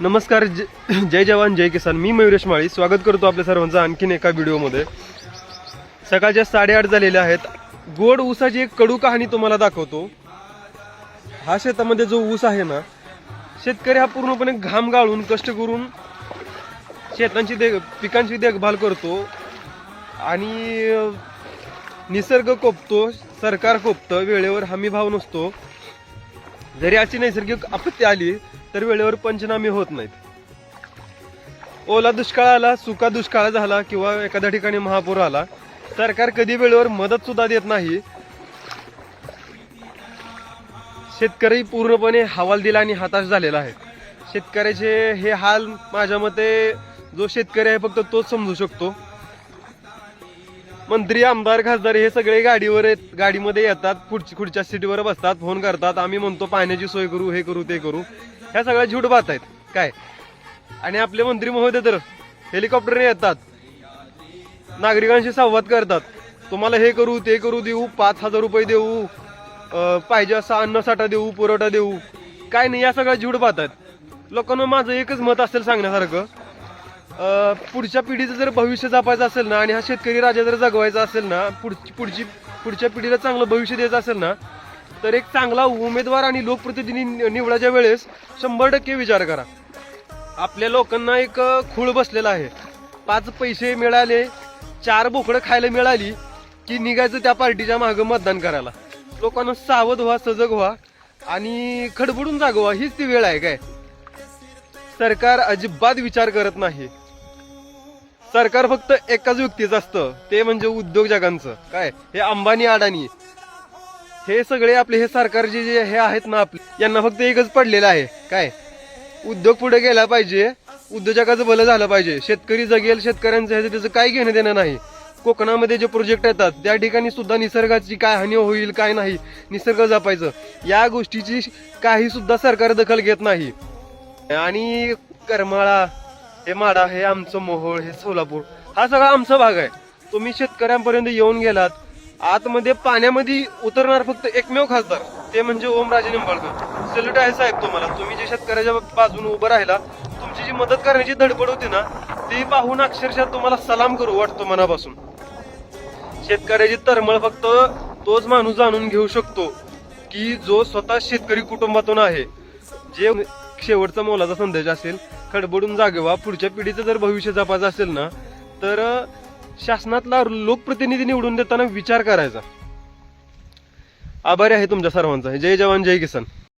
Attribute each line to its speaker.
Speaker 1: नमस्कार, जय जवान जय किसान. मी मयुरेश माळी स्वागत करतो आपल्या सर्वांचं आणखीन एका व्हिडिओमध्ये. सकाळच्या 8:30 झालेल्या आहेत. गोड ऊसाची एक कडू कहाणी तुम्हाला दाखवतो. हा शेतामध्ये जो ऊस आहे ना, शेतकरी हा पूर्णपणे घाम गाळून कष्ट करून पिकांची देखभाल करतो आणि निसर्ग कोपतो, सरकार कोपतं, वेळेवर हमी भाव नसतो. जरी अशी नैसर्गिक आपत्ती आली तर वेळेवर पंचनामे होत नाहीत. ओला दुष्काळ आला, सुका दुष्काळ झाला किंवा एखाद्या ठिकाणी महापूर आला, सरकार कधी वेळेवर मदत सुद्धा देत नाही. शेतकरी पूर्णपणे हवालदिल आणि हताश झालेला आहे. शेतकऱ्याचे हे हाल माझ्या मते जो शेतकरी आहे फक्त तोच समजू शकतो. मंत्री, आमदार, खासदार हे सगळे गाडीमध्ये येतात, खुर्च्या सीटवर बसतात, फोन करतात, आम्ही म्हणतो पाण्याची सोय करू, हे करू, ते करू. ह्या सगळ्या झूट बात आहेत काय. आणि आपले मंत्री महोदय तर हेलिकॉप्टरने येतात, नागरिकांशी संवाद करतात, तुम्हाला हे करू, ते करू, देऊ, 5,000 रुपये देऊ, पाहिजे असा अन्नसाठा देऊ, पुरवठा देऊ. काय नाही, या सगळ्या झूट बात आहेत. लोकांना माझं एकच मत असेल सांगण्यासारखं, पुढच्या पिढीचं जर भविष्य जपायचं असेल ना आणि हा शेतकरी राजा जर जगवायचा असेल ना, पुढच्या पिढीला चांगलं भविष्य द्यायचं असेल ना, तर एक चांगला उमेदवार आणि लोकप्रतिनिधी निवडायच्या वेळेस 100% विचार करा. आपल्या लोकांना एक खूळ बसलेला आहे. 5 पैसे मिळाले, 4 बोकडं खायला मिळाली की निघायचं त्या पार्टीच्या मागं मतदान करायला. लोकांना सावध व्हा, सजग व्हा आणि खडबडून जागवा. हीच ती वेळ आहे काय. सरकार अजिबात विचार करत नाही. सरकार फक्त एकाच व्यक्तीचं असतं, ते म्हणजे उद्योजकांचं. काय हे अंबानी, अडाणी हे सगळे आपले हे सरकारचे जे हे आहेत ना, आपले यांना फक्त एकच पडलेलं आहे काय, उद्योग पुढे गेला पाहिजे, उद्योजकाचं भलं झालं पाहिजे, शेतकरी जगेल, शेतकऱ्यांचं ह्याचं त्याचं काही घेणं देणं नाही. कोकणामध्ये जे प्रोजेक्ट येतात त्या ठिकाणी सुद्धा निसर्गाची काय हानी होईल काय नाही, निसर्ग जपायचं या गोष्टीची काही सुद्धा सरकार दखल घेत नाही. आणि करमाळा, हे माडा, हे आमचं मोहोळ, हे सोलापूर, हा सगळा आमचा भाग आहे. तुम्ही शेतकऱ्यांपर्यंत येऊन गेलात, आतमध्ये पाण्यामध्ये उतरणार फक्त एकमेव खासदार, ते म्हणजे ओमराजे निंबाळकर. सल्यूट आहे साहेब तुम्हाला. तुम्ही जे शेतकऱ्याच्या बाजूने उभं राहिला, तुमची जी मदत करण्याची धडपड होती ना, ती पाहून अक्षरशः तुम्हाला सलाम करू वाटतो मनापासून. शेतकऱ्याची तरमळ फक्त तोच माणूस जाणून घेऊ शकतो की जो स्वतः शेतकरी कुटुंबातून आहे. जे शेवटचा मोलाचा संदेश असेल, खडबडून जागेवा. पुढच्या पिढीचं जर भविष्य जपायचं असेल ना, तर शासनातला लोकप्रतिनिधी निवडून देताना विचार करायचा. आभारी आहे तुमच्या सर्वांचा. जय जवान जय किसान.